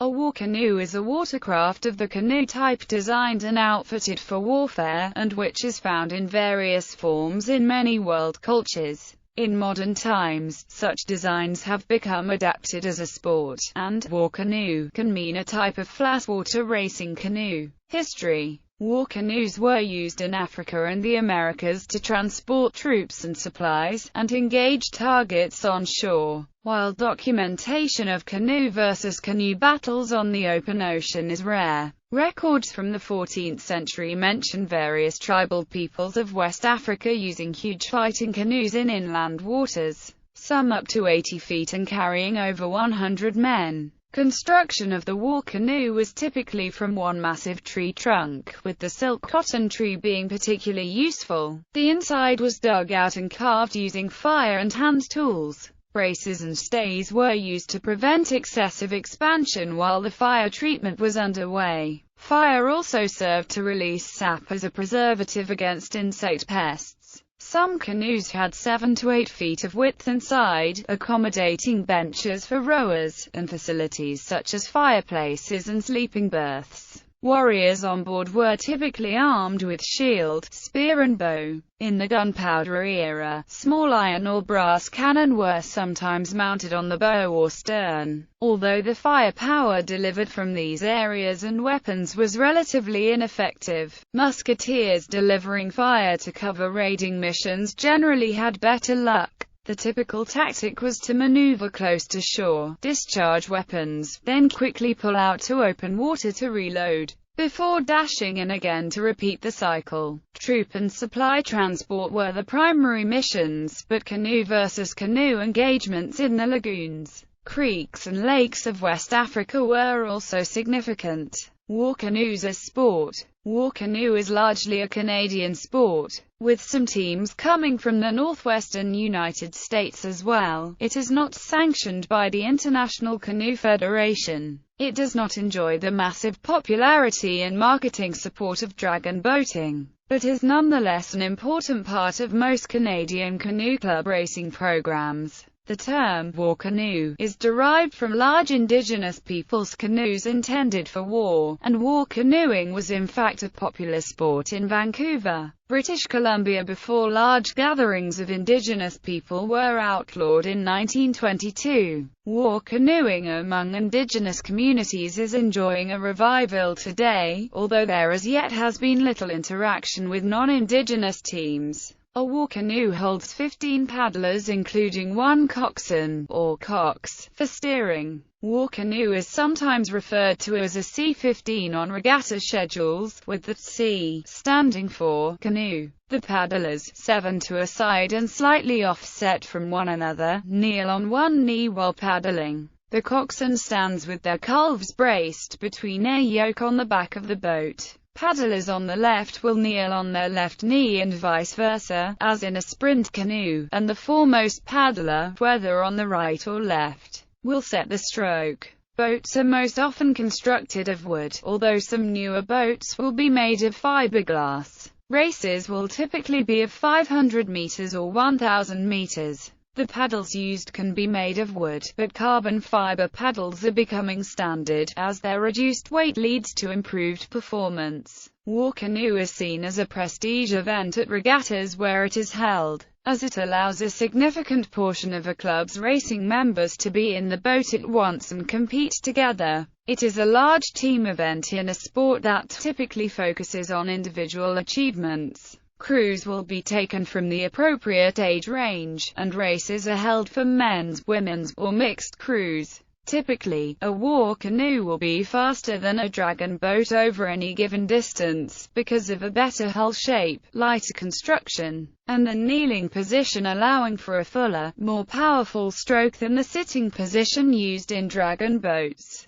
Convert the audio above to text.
A war canoe is a watercraft of the canoe type designed and outfitted for warfare, and which is found in various forms in many world cultures. In modern times, such designs have become adapted as a sport, and war canoe can mean a type of flat-water racing canoe. History. War canoes were used in Africa and the Americas to transport troops and supplies, and engage targets on shore. While documentation of canoe versus canoe battles on the open ocean is rare, records from the 14th century mention various tribal peoples of West Africa using huge fighting canoes in inland waters, some up to 80 feet and carrying over 100 men. Construction of the war canoe was typically from one massive tree trunk, with the silk cotton tree being particularly useful. The inside was dug out and carved using fire and hand tools. Braces and stays were used to prevent excessive expansion while the fire treatment was underway. Fire also served to release sap as a preservative against insect pests. Some canoes had 7 to 8 feet of width inside, accommodating benches for rowers, and facilities such as fireplaces and sleeping berths. Warriors on board were typically armed with shield, spear and bow. In the gunpowder era, small iron or brass cannon were sometimes mounted on the bow or stern. Although the firepower delivered from these areas and weapons was relatively ineffective, musketeers delivering fire to cover raiding missions generally had better luck. The typical tactic was to maneuver close to shore, discharge weapons, then quickly pull out to open water to reload, before dashing in again to repeat the cycle. Troop and supply transport were the primary missions, but canoe versus canoe engagements in the lagoons, creeks and lakes of West Africa were also significant. War canoes as sport. War canoe is largely a Canadian sport, with some teams coming from the northwestern United States as well. It is not sanctioned by the International Canoe Federation. It does not enjoy the massive popularity and marketing support of dragon boating, but is nonetheless an important part of most Canadian canoe club racing programs. The term war canoe is derived from large indigenous peoples' canoes intended for war, and war canoeing was in fact a popular sport in Vancouver, British Columbia before large gatherings of indigenous people were outlawed in 1922. War canoeing among indigenous communities is enjoying a revival today, although there as yet has been little interaction with non-indigenous teams. A war canoe holds 15 paddlers including one coxswain, or cox, for steering. War canoe is sometimes referred to as a C-15 on regatta schedules, with the C standing for canoe. The paddlers, 7 to a side and slightly offset from one another, kneel on one knee while paddling. The coxswain stands with their calves braced between a yoke on the back of the boat. Paddlers on the left will kneel on their left knee and vice versa, as in a sprint canoe, and the foremost paddler, whether on the right or left, will set the stroke. Boats are most often constructed of wood, although some newer boats will be made of fiberglass. Races will typically be of 500 meters or 1,000 meters. The paddles used can be made of wood, but carbon fiber paddles are becoming standard, as their reduced weight leads to improved performance. War canoe is seen as a prestige event at regattas where it is held, as it allows a significant portion of a club's racing members to be in the boat at once and compete together. It is a large team event in a sport that typically focuses on individual achievements. Crews will be taken from the appropriate age range, and races are held for men's, women's, or mixed crews. Typically, a war canoe will be faster than a dragon boat over any given distance, because of a better hull shape, lighter construction, and the kneeling position allowing for a fuller, more powerful stroke than the sitting position used in dragon boats.